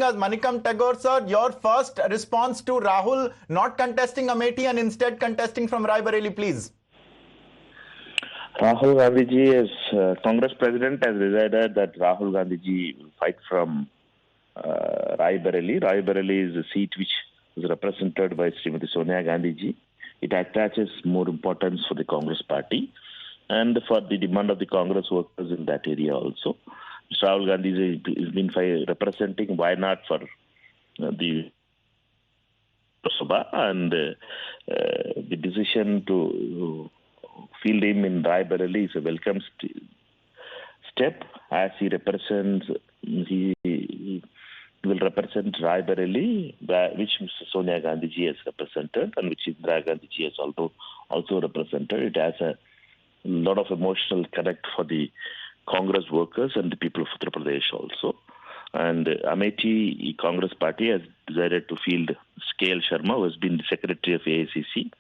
Manikam Tagore, sir, your first response to Rahul not contesting Amethi and instead contesting from Raebareli, please. Rahul Gandhi ji, as Congress president, has decided that Rahul Gandhi ji will fight from Raebareli. Raebareli is a seat which is represented by Srimati Sonia Gandhi ji. It attaches more importance for the Congress party and for the demand of the Congress workers in that area also. Mr. Rahul Gandhi has been representing Wayanad for the Sabha, and the decision to field him in Raebareli is a welcome step, as he will represent Raebareli, which Mr. Sonia Gandhi ji has represented and which Indira Gandhi ji has also represented. It has a lot of emotional connect for the Congress workers and the people of Uttar Pradesh also. And Amethi Congress party has decided to field K.L. Sharma, who has been the secretary of AICC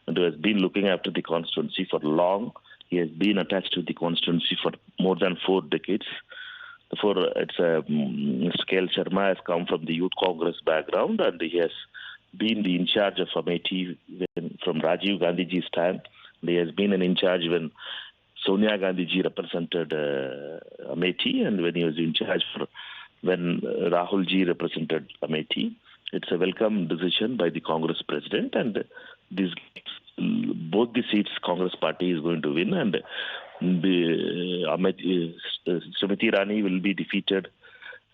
and who has been looking after the constituency for long. He has been attached to the constituency for more than 4 decades. Mr. K.L. Sharma has come from the Youth Congress background, and he has been the in charge of Amethi from Rajiv Gandhi ji's time. He has been in charge when Sonia Gandhi ji represented Amethi, and when he was in charge when Rahul ji represented Amethi. It's a welcome decision by the Congress president, and both the seats Congress party is going to win, and Srimati Irani will be defeated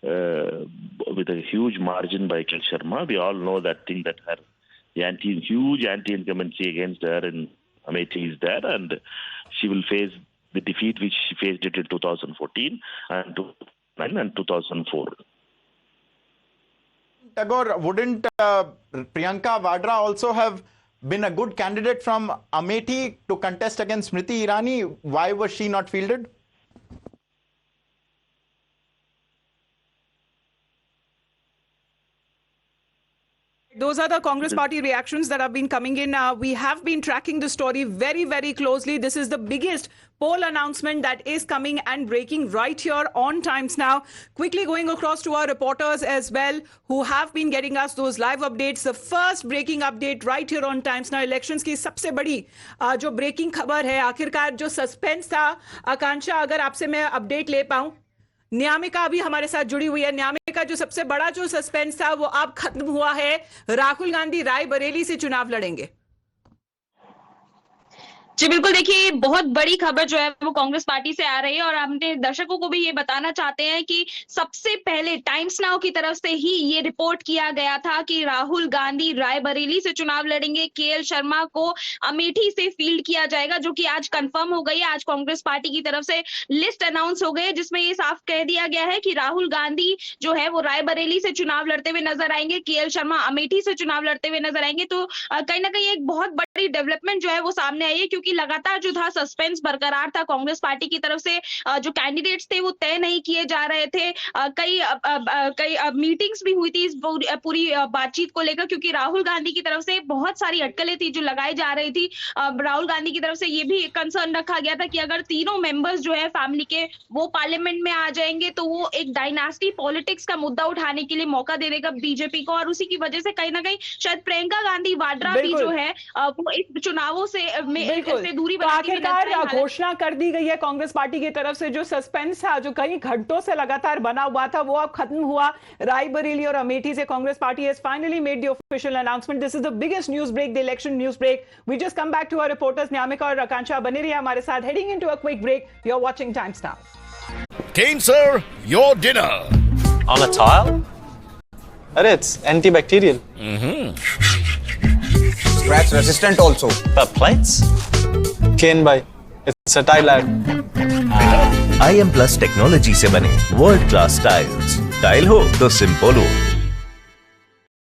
with a huge margin by K.L. Sharma. We all know that thing, that her huge anti-incumbency against her in Amethi is there, and she will face the defeat which she faced it in 2014 and 2009 and 2004. Tagore, wouldn't Priyanka Vadra also have been a good candidate from Amethi to contest against Smriti Irani? Why was she not fielded? Those are the Congress party reactions that have been coming in. We have been tracking the story very, very closely. This is the biggest poll announcement that is coming and breaking right here on Times Now. Quickly going across to our reporters as well, who have been getting us those live updates. The first breaking update right here on Times Now. Elections की सबसे बड़ी जो breaking खबर है, आखिरकार जो suspense था, आकांक्षा अगर आपसे मैं update ले पाऊं, न्यामिका अभी हमारे साथ जुड़ी हुई है। न्यामिका, जो सबसे बड़ा जो सस्पेंस था वो अब खत्म हुआ है, राहुल गांधी रायबरेली से चुनाव लड़ेंगे। जी बिल्कुल, देखिए बहुत बड़ी खबर जो है वो कांग्रेस पार्टी से आ रही है और हमने दर्शकों को भी ये बताना चाहते हैं कि सबसे पहले टाइम्स नाउ की तरफ से ही ये रिपोर्ट किया गया था कि राहुल गांधी रायबरेली से चुनाव लड़ेंगे, के.एल. शर्मा को अमेठी से फील्ड किया जाएगा, जो कि आज कंफर्म हो गई है। आज कांग्रेस पार्टी की तरफ से लिस्ट अनाउंस हो गई है जिसमें ये साफ कह दिया गया है कि राहुल गांधी जो है वो रायबरेली से चुनाव लड़ते हुए नजर आएंगे, के.एल. शर्मा अमेठी से चुनाव लड़ते हुए नजर आएंगे। तो कहीं ना कहीं एक बहुत बड़ी डेवलपमेंट जो है वो सामने आई है, क्योंकि लगातार जो था सस्पेंस बरकरार था। कांग्रेस पार्टी की तरफ से जो कैंडिडेट्स थे वो तय नहीं किए जा रहे थे। कई मीटिंग्स भी हुई थी इस पूरी बातचीत को लेकर, क्योंकि राहुल गांधी की तरफ से बहुत सारी अटकलें थी जो लगाई जा रही थी। राहुल गांधी की तरफ से ये भी कंसर्न रखा गया था कि अगर तीनों मेंबर्स जो है फैमिली के वो पार्लियामेंट में आ जाएंगे तो वो एक डायनास्टी पॉलिटिक्स का मुद्दा उठाने के लिए मौका दे देगा बीजेपी को, और उसी की वजह से कहीं ना कहीं शायद प्रियंका गांधी वाड्रा भी जो है वो इस चुनावों से दूरी तो आखिरकार घोषणा कर दी गई है कांग्रेस पार्टी की तरफ से। जो सस्पेंस था, जो कई घंटों से लगातार बना हुआ था, वो अब खत्म हुआ। रायबरेली और अमेठी से Congress party has finally made the official announcement. This is the biggest news break, the election news break. We just come back to our reporters न्यामिका और आकांक्षा बने रही हमारे साथ। Heading into a quick break. You're watching Times Now. Keen sir, your dinner. On a tile? Arey, it's antibacterial. Scratch resistant also. The plates? Cane by. It's a tile ad. IM Plus technology से बने world class tiles. Tile हो तो simple हो।